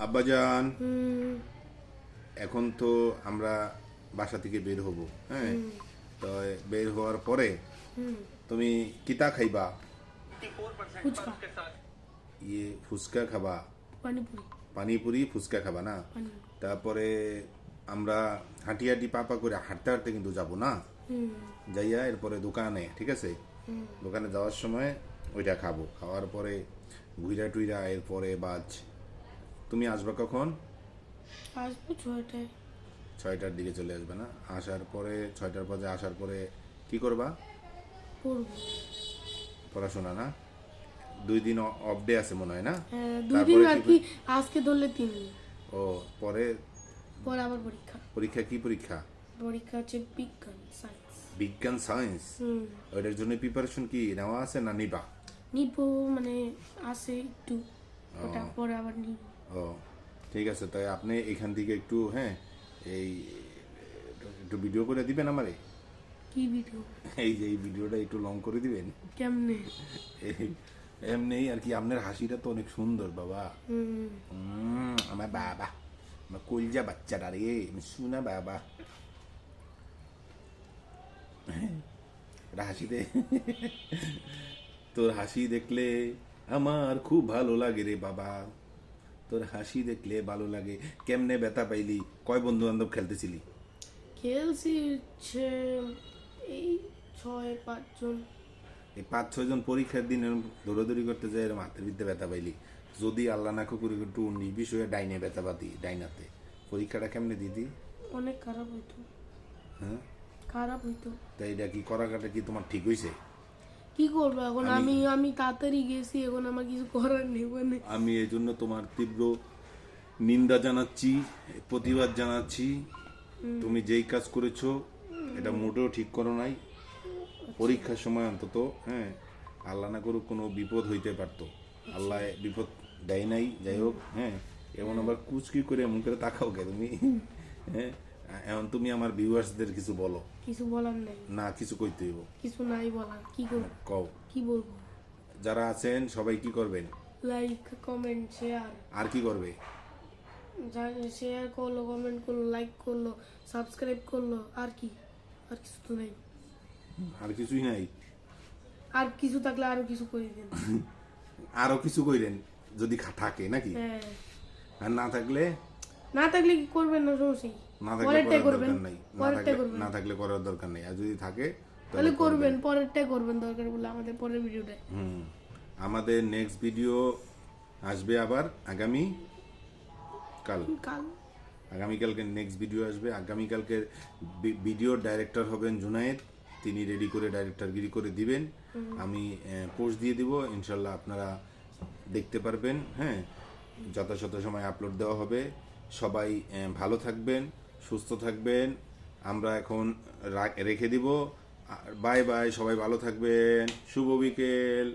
আব্বাজান, এখন তো আমরা বাসা থেকে বের হব। হ্যাঁ, তো বের হওয়ার পরে তুমি কিতা খাইবা? ফুচকা, ইয়ে ফুচকা খাবা? পানিপুরি, পানিপুরি ফুচকা খাবা না? পানি। তারপরে আমরা হাঁটি হাঁটি পাপা করে হাঁটতে হাঁটতে কিন্তু যাবো না, যাইয়া এরপরে দোকানে, ঠিক আছে, দোকানে যাওয়ার সময় ওইটা খাবো, খাওয়ার পরে ঘুইরা টুইরা এরপরে বাজ তুমি আসবা কখন? আসবো 6টায়। 6টার দিকে চলে আসবে না? আসার পরে 6টার পরে আসার পরে কি করবা? পড়বো। পড়াশোনা না? 2 দিন অফ ডে আছে মনে হয় না? হ্যাঁ, 2 দিন তারপরে আর কি, আজকে ধরলে 3 দিন। ও পরে পরে আবার পরীক্ষা। পরীক্ষা কি পরীক্ষা? পরীক্ষা হচ্ছে বিজ্ঞান, সায়েন্স। বিজ্ঞান সায়েন্স? ওইটার জন্য প্রিপারেশন কি নেওয়া আছে না নিবা? নিব, মানে আছে একটু, ওটা পরে আবার নিব। ও ঠিক আছে, তাই আপনি এখান থেকে একটু, হ্যাঁ, এই একটু ভিডিও করে দিবেন আমারে। কি ভিডিও? এই যে এই ভিডিওটা একটু লং করে দিবেন। কেমনে? এমনি আর কি, আপনার হাসিটা তো অনেক সুন্দর বাবা। আমার বাবা, আমার কলজা বাচ্চাটা রে, শোনা বাবা, এটা হাসি দে। তোর হাসি দেখলে আমার খুব ভালো লাগে রে বাবা, তোর হাসি দেখলে ভালো লাগে। কেমনে ব্যথা পাইলি? কয় বন্ধু বান্ধব খেলতেছিলি? খেলছি হচ্ছে এই 6-5 জন। এই 5-6 জন পরীক্ষার দিন এরম দৌড়াদৌড়ি করতে যায়, এরম হাতের বিদ্যে ব্যথা পাইলি? যদি আল্লাহ না করে একটু 19-20 হয়ে ডাইনে ব্যথা পাতি, ডাইনাতে পরীক্ষাটা কেমনে দিদি? অনেক খারাপ হইতো। হ্যাঁ, খারাপ হইতো। তাই এটা কি করাটা কি তোমার ঠিক হয়েছে? কি করবো এখন? আমি তাড়াতাড়ি গেছি, এখন আমার কিছু করার নেই। মানে আমি এই জন্য তোমার তীব্র নিন্দা জানাচ্ছি, প্রতিবাদ জানাচ্ছি। তুমি যেই কাজ করেছো এটা মোটেও ঠিক করো নাই। পরীক্ষার সময় অন্তত, হ্যাঁ, আল্লাহ না করুক কোনো বিপদ হইতে পারতো, আল্লাহ বিপদ দেয় নাই। যাই হোক, হ্যাঁ, এমন আবার কুচকি করে এমন করে তাকাও কে তুমি? হ্যাঁ, এখন তুমি আমার ভিউয়ার্সদের কিছু বলো। কিছু বলার নেই। না, কিছু কইতে হইব। কিছু নাই বলার। কি করবো? কও। কি বলবো? যারা আছেন সবাই কি করবেন? Like, comment, share. আর কি করবে? শেয়ার করলো, কমেন্ট করলো, লাইক করলো, সাবস্ক্রাইব করলো, আর কি? আর কিছু তো নেই। আর কিছুই নাই? আর কিছু থাকলে আরো কিছু করে দিন। আরো কিছু কইরেন যদি থাকে নাকি? হ্যাঁ, আর না থাকলে? না থাকলে কি করবেন? না সমস্যা। না থাকলে পরেরটাই করার করবেন, দরকার নাই। পরেরটাই করবেন। না থাকলে করার দরকার নেই, আর যদি থাকে তাহলে করবেন, পরেরটাই করবেন দরকার বলে আমাদের পরের ভিডিওটা। আমাদের নেক্সট ভিডিও আসবে আবার আগামী কাল। কাল আগামীকালকে নেক্সট ভিডিও আসবে। আগামীকালকে ভিডিওর ডাইরেক্টর হবেন জুনায়েদ, তিনি রেডি করে ডাইরেক্টরগিরি করে দিবেন। আমি পোস্ট দিয়ে দিব, ইনশাল্লাহ আপনারা দেখতে পারবেন। হ্যাঁ, যথাযথ সময় আপলোড দেওয়া হবে। সবাই ভালো থাকবেন, সুস্থ থাকবেন। আমরা এখন রেখে দিব। বাই বাই, সবাই ভালো থাকবেন। শুভ বিকেল।